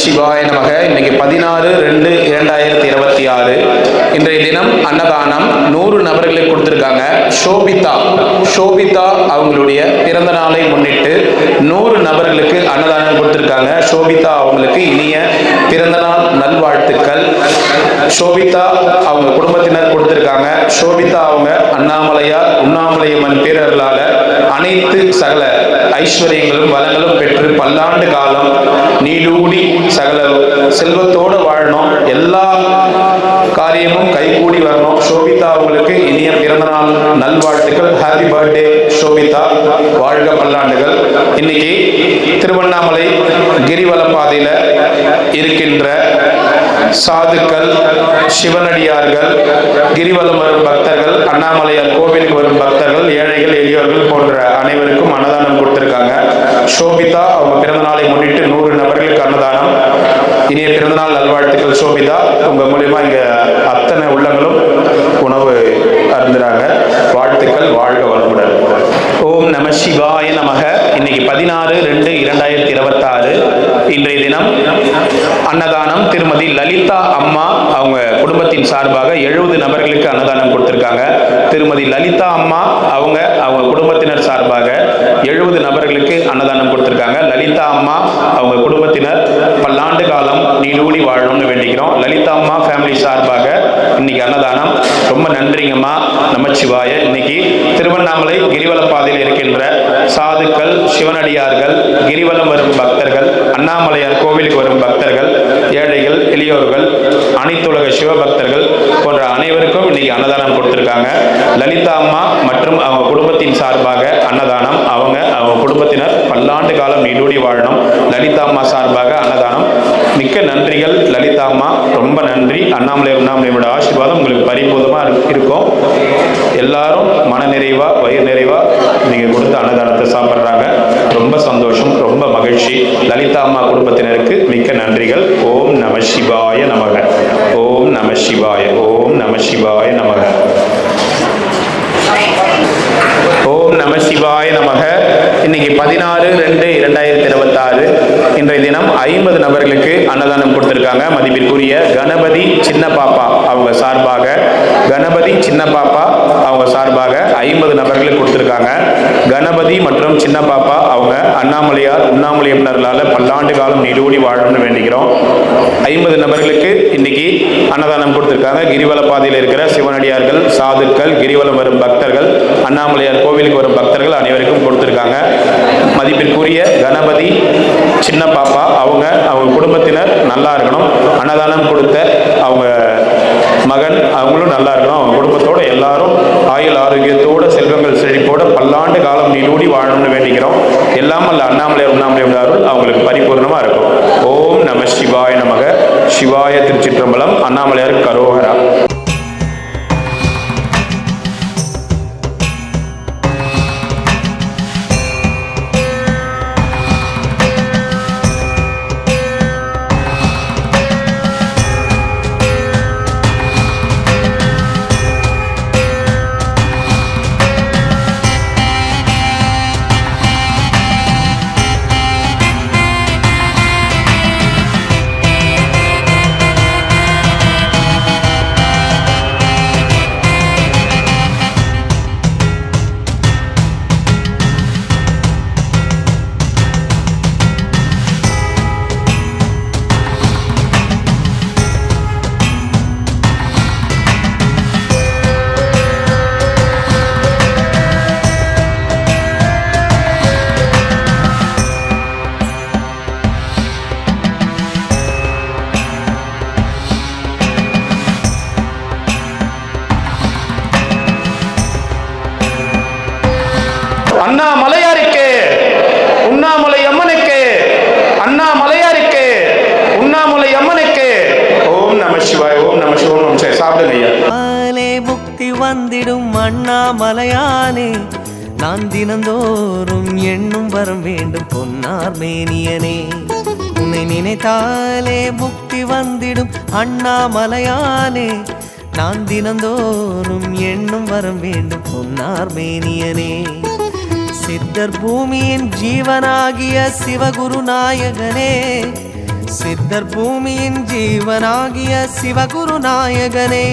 சிவாய நமக. இன்னைக்கு 16/2/2026 இன்றைய தினம் அன்னதானம் 100 நபர்களுக்கு கொடுத்துருக்காங்க. ஷோபிதா அவங்களுடைய பிறந்த நாளை முன்னிட்டு 100 நபர்களுக்கு அன்னதானம் கொடுத்துருக்காங்க. ஷோபிதா அவங்களுக்கு இனிய பிறந்தநாள் நல்வாழ்த்துக்கள். ஷோபிதா அவங்க குடும்பத்தினர் கொடுத்துருக்காங்க. ஷோபிதா அவங்க அண்ணாமலையார் உண்ணாமலையம்மன் பேரர்களால அனைத்து சகல ஐஸ்வர்யங்களும் வளங்களும் பெற்று பல்லாண்டு காலம் நீடூடி சகல செல்வத்தோடு வாழணும், எல்லா காரியமும் கைகூடி வரணும். ஷோபிதா அவங்களுக்கு இனிய பிறந்தநாள் நல்வாழ்த்துக்கள். ஹாப்பி பர்த்டே ஷோபிதா, வாழ்க பல்லாண்டுகள். இன்னைக்கு திருவண்ணாமலை கிரிவல பாதையில இருக்கின்ற சாதுக்கள், சிவனடியார்கள், கிரிவலம் வரும் பக்தர்கள், அண்ணாமலையார் கோவிலுக்கு வரும் பக்தர்கள், ஏழைகள் எளியோர்கள் போன்ற அனைவருக்கும் அன்னதானம் கொடுத்திருக்காங்க. ஷோபிதா அவங்க பிறந்த நாளை முன்னிட்டு 100 நபர்களுக்கு அன்னதானம். இனிய பிறந்தநாள் நல்வாழ்த்துக்கள் ஷோபிதா. உங்க மூலியமா இங்க அத்தனை உள்ளங்களும் உணவு அருந்துறாங்க. வாழ்த்துக்கள், வாழ்க வளமுடன். ஓம் நம சிவாய நமக. இன்னைக்கு 16/2/2026 இன்றைய தினம் அன்னதானம் திருமதி லலிதா அம்மா அவங்க குடும்பத்தின் சார்பாக 70 நபர்களுக்கு அன்னதானம் கொடுத்திருக்காங்க. திருமதி லலிதா அம்மா அவங்க குடும்பத்தினர் சார்பாக 70 நபர்களுக்கு அன்னதானம் கொடுத்திருக்காங்க. லலிதா அம்மா அவங்க குடும்பத்தினர் பல்லாண்டு காலம் நீடூடி வாழணும்னு வேண்டிக்கிறோம். லலிதா அம்மா ஃபேமிலி சார்பாக இன்னைக்கு அன்னதானம். ரொம்ப நன்றிங்கம்மா. நமச்சிவாய. இன்னைக்கு திருவண்ணாமலை கிரிவல பாதையில் இருக்கின்ற சாதுக்கள், சிவனடியார்கள், கிரிவலம் வரும் பக்தர்கள், அண்ணாமலையார் கோவிலுக்கு வரும் பக்தர்கள், ஏழைகள் எளியோர்கள், அனைத்துலக சிவபக்தர்கள் போன்ற அனைவருக்கும் இன்னைக்கு அன்னதானம் கொடுத்திருக்காங்க. லலிதா அம்மா மற்றும் அவங்க குடும்பத்தின் சார்பாக அன்னதானம். அவங்க குடும்பத்தினர் பல்லாண்டு காலம் நீடூடி வாழணும். லலிதா அம்மா சார்பாக அன்னதானம். மிக்க நன்றிகள் லலிதா அம்மா, ரொம்ப நன்றி. உண்ணாமலையோட ஆசீர்வாதம் உங்களுக்கு பரிபூர்ணமா இருக்கும். எல்லாரும் மன நிறைவா வயிறு நிறைவா நீங்க கொடுத்த அன்னதானத்தை சாப்பிட்றாங்க. ரொம்ப சந்தோஷம், ரொம்ப மகிழ்ச்சி. லலிதா அம்மா குடும்பத்தினருக்கு மிக்க நன்றிகள். ஓம் நம சிவாய நமக. ஓம் நம சிவாய. ஓம் நம சிவாய நமக. ஓம் நம சிவாய நமக. இன்னைக்கு 16/2/2026 இன்றைய தினம் 50 நபர்களுக்கு அன்னதானம் கொடுத்திருக்காங்க. மதிப்பிற்குரிய கணபதி சின்ன பாப்பா அவங்க சார்பாக 50 நபர்களுக்கு கொடுத்திருக்காங்க. கணபதி மற்றும் சின்ன பாப்பா அவங்க அண்ணாமலையார் உண்ணாமலையம்மனர்களால பல்லாண்டு காலம் நீடூடி வாழணும்னு வேண்டிக்கிறோம். 50 நபர்களுக்கு இன்னைக்கு அன்னதானம் கொடுத்திருக்காங்க. கிரிவல பாதையில் இருக்கிற சிவனடியார்கள், சாதுக்கள், கிரிவலம் வரும் பக்தர்கள், அண்ணாமலையார் கோவிலுக்கு வரும் பக்தர்கள் அனைவருக்கும் கொடுத்திருக்காங்க. மதிப்பிற்குரிய கணபதி சின்ன பாப்பா அவங்க குடும்பத்தினர் நல்லா இருக்கணும். அன்னதானம் கொடுத்த அவங்க மகன் அவங்களும் நல்லா இருக்கணும். அவங்க குடும்பத்தோட எல்லாரும் ஆயுள் ஆரோக்கியத்தோட செல்வங்கள் செழிப்போட பல்லாண்டு காலம் நீடூடி வாழணும்னு வேண்டிக்கிறோம். எல்லாம் அல்ல உண்ணாமலையார் அருள் அவங்களுக்கு பரிபூர்ணமா இருக்கும். ஓம் நம சிவாய நமக. சிவாய திருச்சிற்றம்பலம். அண்ணாமலையார் கரோகரா. அண்ணாமலையாருக்கு, உண்ணாமலை அம்மனுக்கு, அண்ணாமலையாருக்கு, உண்ணாமலை அம்மனுக்கு. ஓம் நம சிவாய. ஓம் நம சிவம். சாப்பிடுங்க ஐயா. முக்தி வந்திடும் அண்ணாமலையானே, நான் தினந்தோறும் எண்ணும் வரம் வேண்டும் பொன்னார் மேனியனே. உன்னை நினைத்தாலே முக்தி வந்திடும் அண்ணாமலையானே, நான் தினந்தோறும் எண்ணும் வரம் வேண்டும் பொன்னார் மேனியனே. சித்தர் பூமியின் ஜீவனாகிய சிவகுரு நாயகனே, சித்த சித்தர் பூமியின் ஜீவனாகிய சிவகுரு நாயகனே,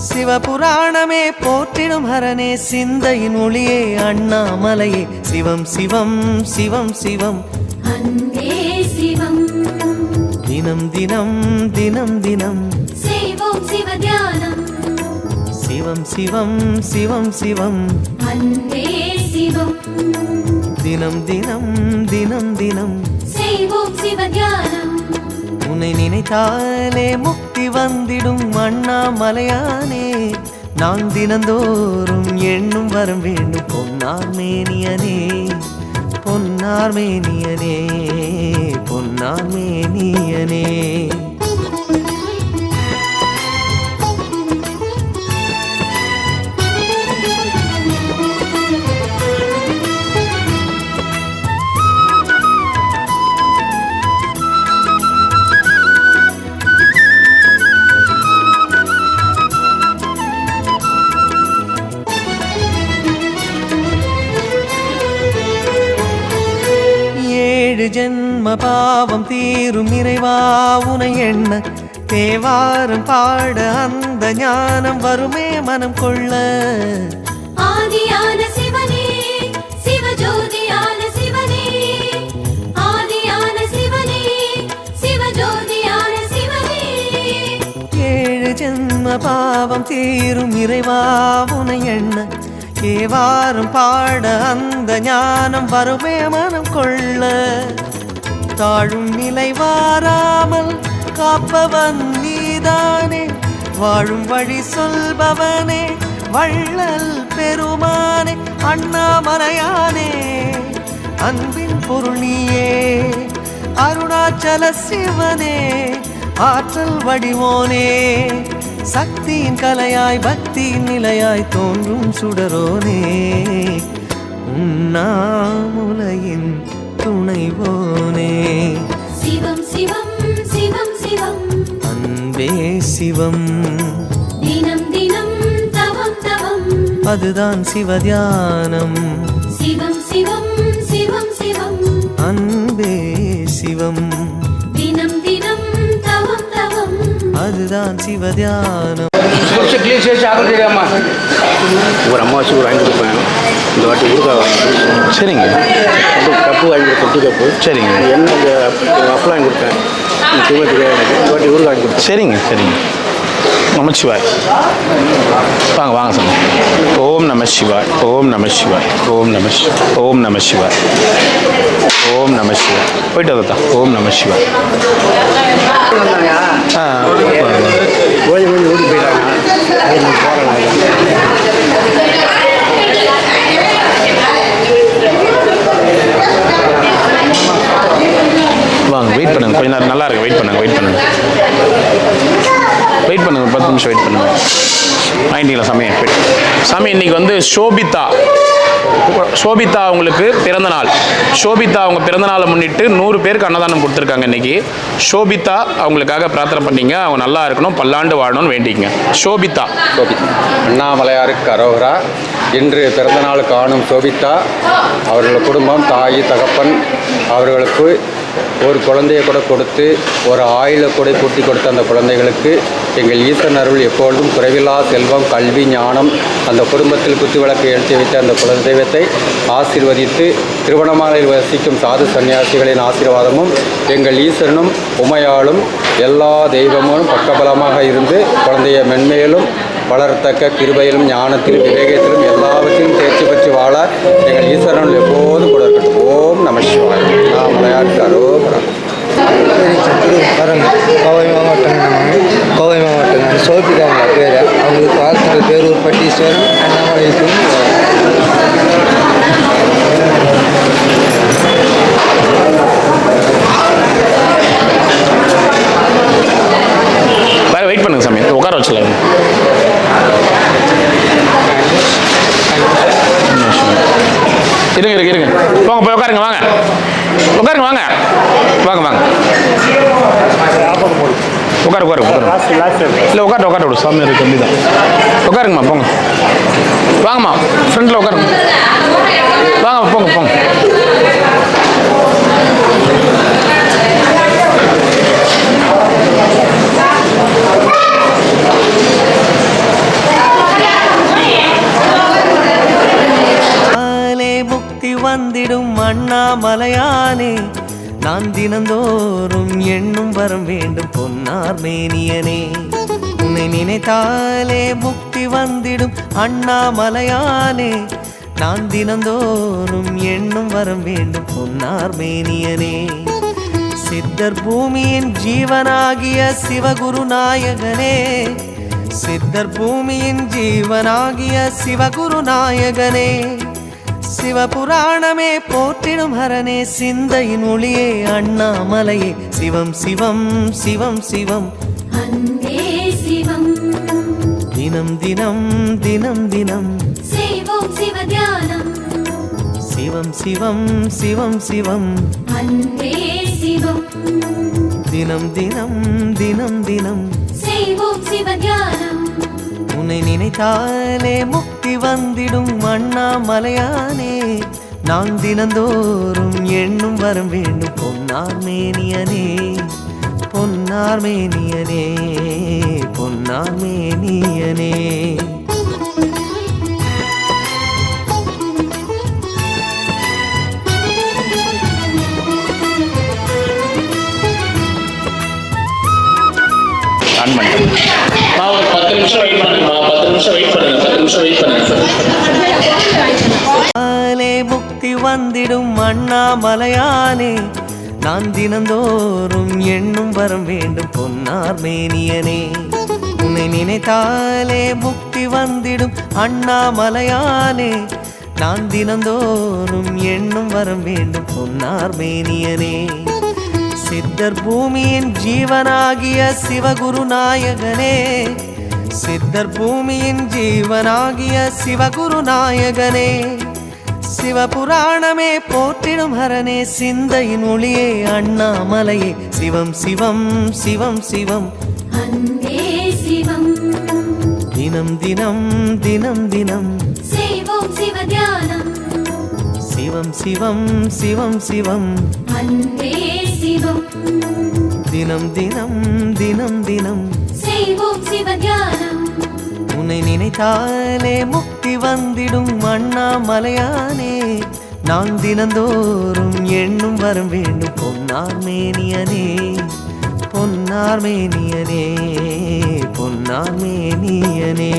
சிவபுராணமே போற்றிடும் ஹரனே, சிந்தையின் ஒளியே அண்ணாமலையே, சிவம் சிவம் சிவம் சிவம் அன்பே சிவம். தினம் தினம் தினம் தினம் செய்வோம் சிவ தியானம். சிவம் சிவம் சிவம் சிவம் அன்பே சிவம். தினம் தினம் தினம் தினம் செய்வோம் சிவ தியானம். உன்னை நினைத்தாலே முக்தி வந்திடும் அண்ணாமலையானே, நான் தினந்தோறும் எண்ணும் வரம் வேண்டும் பொன்னார் மேனியனே, பொன்னார் மேனியனே, பொன்னார் மேனியனே. ஏழு ஜென்ம பாவம் தீரும் இறைவா உனை எண்ண, தேவாரம் பாட அந்த ஞானம் வருமே மனம் கொள்ள. ஆதியான சிவனே, சிவஜோதியான சிவனே, ஆதியான சிவனே, சிவஜோதியான சிவனே. ஏழு ஜென்ம பாவம் தீரும் இறைவா உனை எண்ண, தேவாரம் பாட அந்த ஞானம் வருமே மனம் கொள்ள. தாழும் நிலை வாராமல் காப்பவன் நீதானே, வாழும் வழி சொல்பவனே, வள்ளல் பெருமானே, அண்ணாமலையானே, அன்பின் பொருள் நீயே, அருணாச்சல சிவனே, ஆற்றல் வடிவோனே, சக்தியின் கலையாய் பக்தியின் நிலையாய் தோன்றும் சுடரோனே, உண்ணாமுலையின் துணைவோனே. சிவம் சிவம் சிவம் சிவம் அன்பே சிவம். தினம் தினம் தவம் தவம் அதுதான் சிவதியானம். சிவம் சிவம் சிவம் சிவம் அன்பே சிவம். தினம் தினம் தவம் தவம் அதுதான் சிவதியானம். கிளீன் చేసి ఆకలి చేయమ్మా ஒரு அம்மாவாசி ஒரு வாங்கி கொடுப்பேன். இந்த வாட்டி ஊறுகாய் வாங்கி சரிங்க கப்பு வாங்கி கொட்டி கப்பு சரிங்க என்ன அப்பளம் வாங்கி கொடுப்பேன். தூங்க தெரியாது எனக்கு. இந்த வாட்டி ஊறுகாய் வாங்கி கொடுப்பேன். சரிங்க சரிங்க. நமச்சிவாய். வாங்க வாங்க சாமி. ஓம் நம சிவாய், ஓம் நம சிவாய், ஓம் நம சிவாய், ஓம் நம சிவாய், ஓம் நம சிவாய். போயிட்டு வரதா. ஓம் நம சிவாய். கொஞ்சம் ஊருக்கு போயிட்டாங்க. வாங்க வெயிட் பண்ணுங்க கொஞ்ச நேரம். நல்லா இருக்கு. வெயிட் பண்ணுங்க வெயிட் பண்ணுங்க வெயிட் பண்ணுங்க. 10 நிமிஷம் வெயிட் பண்ணுங்க. வாங்கிட்டீங்களா சாமி? சாமி இன்னைக்கு வந்து சோபிதா அவங்களுக்கு பிறந்த நாள். சோபிதா அவங்க பிறந்த நாளை முன்னிட்டு 100 பேருக்கு அன்னதானம் கொடுத்துருக்காங்க இன்னைக்கு. சோபிதா அவங்களுக்காக பிரார்த்தனை பண்ணீங்க. அவங்க நல்லா இருக்கணும், பல்லாண்டு வாழணும்னு வேண்டிங்க. சோபிதா. அண்ணாமலையாருக்கு அரோகரா. இன்று பிறந்தநாள் காணும் சோபிதா அவர்கள் குடும்பம், தாய் தகப்பன் அவர்களுக்கு ஒரு குழந்தையை கூட கொடுத்து ஒரு ஆயுளை கூட கூட்டி கொடுத்த அந்த குழந்தைகளுக்கு எங்கள் ஈசன் அருள் எப்பொழுதும் குறைவில்லா செல்வம், கல்வி, ஞானம் அந்த குடும்பத்தில் குத்துவிளக்கு ஏற்றி வைத்த அந்த குலதெய்வத்தை ஆசீர்வதித்து திருவண்ணாமலையில் வசிக்கும் சாது சன்னியாசிகளின் ஆசீர்வாதமும் எங்கள் ஈசனும் உமையாலும் எல்லா தெய்வமும் பக்கபலமாக இருந்து குழந்தையை மென்மேலும் வளரத்தக்க கிருபையிலும் ஞானத்திலும் விவேகத்திலும் எல்லாவற்றையும் தேர்ச்சி பெற்று வாழ எங்கள் ஈஸ்வரன் எப்போதும் கூட இருக்கட்டும். ஓம் நம சிவாய். அண்ணாமலையாருக்கு அரோகரா. கோவை மாவட்டம் சோபிதாங்க பேர். அவங்களுக்கு வாழ்த்துக்கள். பேரூர் பட்டீஸ்வரன் அண்ணாமலைக்கு வேறு வெயிட் பண்ணுங்க சாமி. உட்கார வச்சல. இருங்க இருங்க இருங்க. போங்க போய் உட்காருங்க. வாங்க உட்காருங்க. வாங்க வாங்க வாங்க. உட்காரு உட்காரு உட்காரு. இல்லை உட்காரு உட்கார விடு. சாமி இருக்கு கம்மி தான். உட்காருங்கம்மா. போங்க வாங்கம்மா. ஃப்ரெண்டில் உட்காருங்க. வாங்க போங்க போங்க. தினந்தோறும் எண்ணும் வரம் வேண்டும் பொன்னார் மேனியனே. உன்னை நினைத்தாலே முக்தி வந்திடும் அண்ணாமலையானே. நான் தினந்தோறும் எண்ணும் வரம் வேண்டும் பொன்னார் மேனியனே. சித்தர் பூமியின் ஜீவனாகிய சிவகுரு நாயகனே. சித்தர் பூமியின் ஜீவனாகிய சிவகுரு நாயகனே. சிவபுராணமே போற்றிடும் ஹரனே. சிந்தையின் ஒளியே அண்ணாமலையே. சிவம் சிவம் சிவம் சிவம் அன்பே சிவம். தினம் தினம் தினம் தினம் செய்வோம் சிவ தியானம். சிவம் சிவம் சிவம் சிவம் அன்பே சிவம். தினம் தினம் தினம் தினம் செய்வோம் சிவ தியானம். உன்னை நினைத்தாலே முக்தி வந்திடும் அண்ணாமலையானே. நான் தினந்தோறும் எண்ணும் வரம் வேண்டும் பொன்னார் மேனியனே. பொன்னார் மேனியனே. பொன்னார் மேனியனே. ஆன் பண்ணிட்டேன். ஒரு 10 நிமிஷம் வெயிட் பண்ணுங்கம்மா. 10 நிமிஷம் வெயிட் பண்ணுங்க. 10 நிமிஷம் வெயிட் பண்ணுங்க. முக்தி வந்திடும் அண்ணாமலையானே. நான் தினந்தோறும் எண்ணும் வரம் வேண்டும் பொன்னார் மேனியனே. உன்னை நினைத்தாலே முக்தி வந்திடும் அண்ணாமலையானே. நான் தினந்தோறும் எண்ணும் வரம் வேண்டும் பொன்னார் மேனியனே. சித்தர் பூமியின் ஜீவனாகிய சிவகுரு நாயகனே. சித்தர் பூமியின் ஜீவனாகிய சிவகுரு நாயகனே. சிவபுராணமே போற்றிடும் ஹரனே. சிந்தையின் ஒளியே அண்ணாமலையே. சிவம் சிவம் சிவம் சிவம் அன்பே சிவம். தினம் தினம் தினம் தினம் செய்வோம் சிவ தியானம். சிவம் சிவம் சிவம் சிவம் அன்பே சிவம். தினம் தினம் தினம் தினம் செய்வோம் சிவ தியானம். உன்னை நினைத்தாலே முக்தி வந்திடும் அண்ணாமலையானே. நான் தினந்தோறும் எண்ணும் வரம் வேண்டும் பொன்னார் மேனியனே. பொன்னார் மேனியனே. பொன்னார் மேனியனே.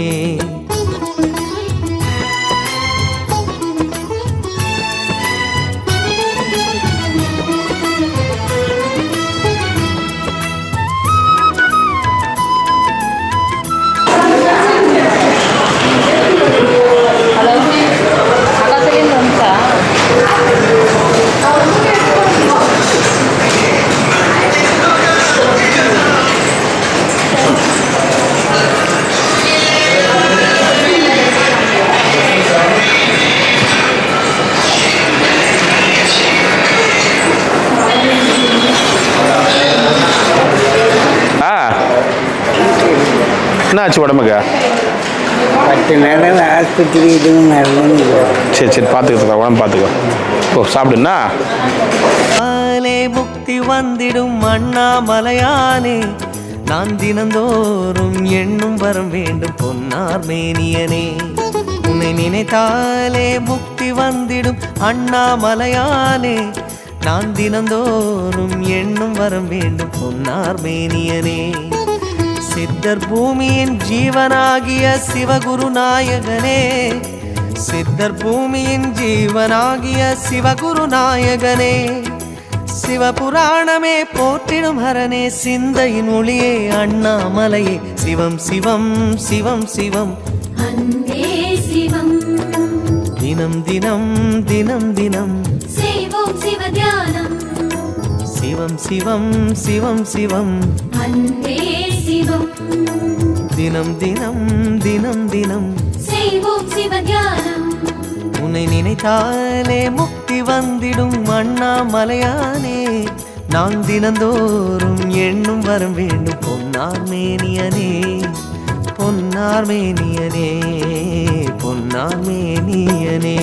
என்னாச்சு உடம்புக்கு? 10 நாள் ஆஸ்பத்திரி இதுவும் நடந்து. சரி சரி பார்த்துக்க. உடம்பு பார்த்துக்கோ. ஓ சாப்பிடுண்ணா. முக்தி வந்திடும் அண்ணாமலையானே. நான் தினந்தோறும் எண்ணும் வரம் வேண்டும் பொன்னார் மேனியனே. உன்னை நினைத்தாலே முக்தி வந்திடும் அண்ணாமலையானே. நான் தினந்தோறும் எண்ணும் வரம் வேண்டும் பொன்னார் மேனியனே. சித்தர் பூமியின் ஜீவனாகிய சிவகுரு நாயகனே. சித்தர் பூமியின் ஜீவனாகிய சிவகுரு நாயகனே. சிவபுராணமே போற்றிடும் ஹரனே. சிந்தையின் ஒளியே அண்ணாமலையே. சிவம் சிவம் சிவம் சிவம் அன்பே சிவம். தினம் தினம் தினம் தினம் செய்வோம் சிவ தியானம். சிவம் சிவம் சிவம் சிவம் அன்பே சிவம். தினம் தினம் தினம் தினம் செய்வோம் சிவ தியானம். உன்னை நினைத்தாலே முக்தி வந்திடும் அண்ணாமலையானே. நான் தினந்தோறும் எண்ணும் வரம் வேண்டும் பொன்னார் மேனியனே. பொன்னார் மேனியனே. பொன்னார் மேனியனே.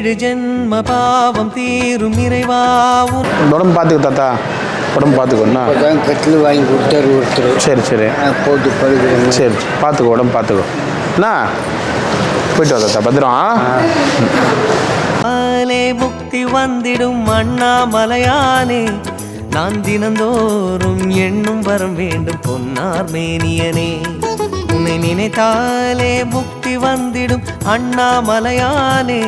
ஏழு ஜென்ம பாவம் தீரும் இறைவாவும். உடம்பு பார்த்துக்கோ தாத்தா, உடம்பு பார்த்துக்கோண்ணா. இப்போதான் கட்டில் வாங்கி கொடுத்தாரு ஒருத்தர். சரி சரி போட்டு படுக்கிறேன். சரி, பார்த்துக்கோ, உடம்பு பார்த்துக்கோ அண்ணா. போயிட்டு வா தாத்தா, பத்திரம். முக்தி வந்திடும் அண்ணாமலையானே, நான் தினந்தோறும் எண்ணும் வரம் வேண்டும் பொன்னார் மேனியனே. உன்னை நினைத்தாலே முக்தி வந்திடும் அண்ணாமலையானே,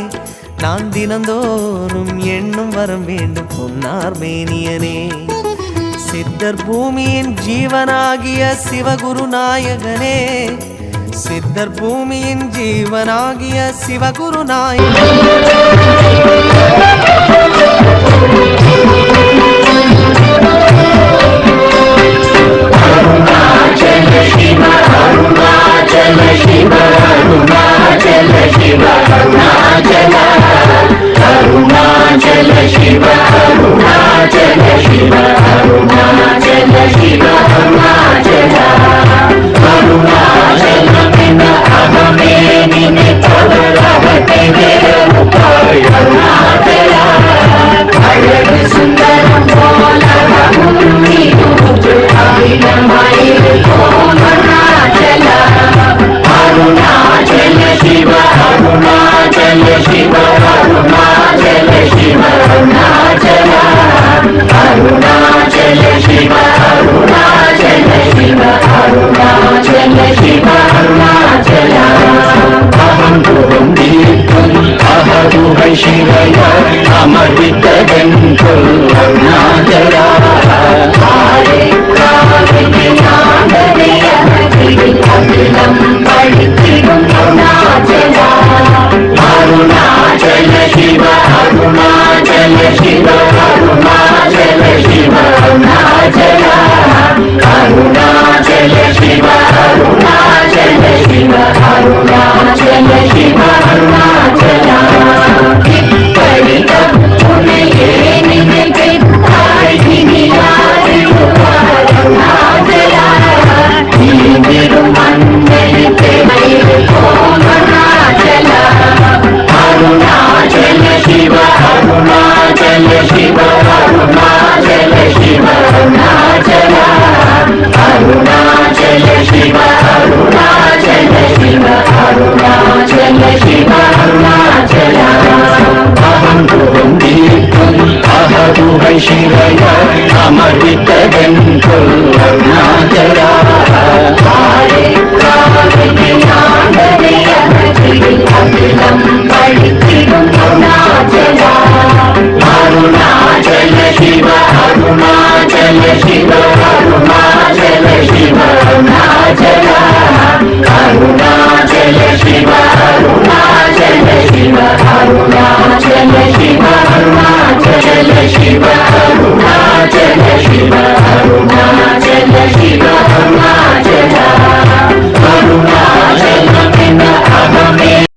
நான் தினந்தோறும் எண்ணும் வரம் வேண்டும் பொன்னார் மேனியனே. சித்தர் பூமியின் ஜீவனாகிய சிவகுரு நாயகனே, சித்தர் பூமியின் ஜீவனாகிய சிவகுரு Shiva, Arunachal Shiva,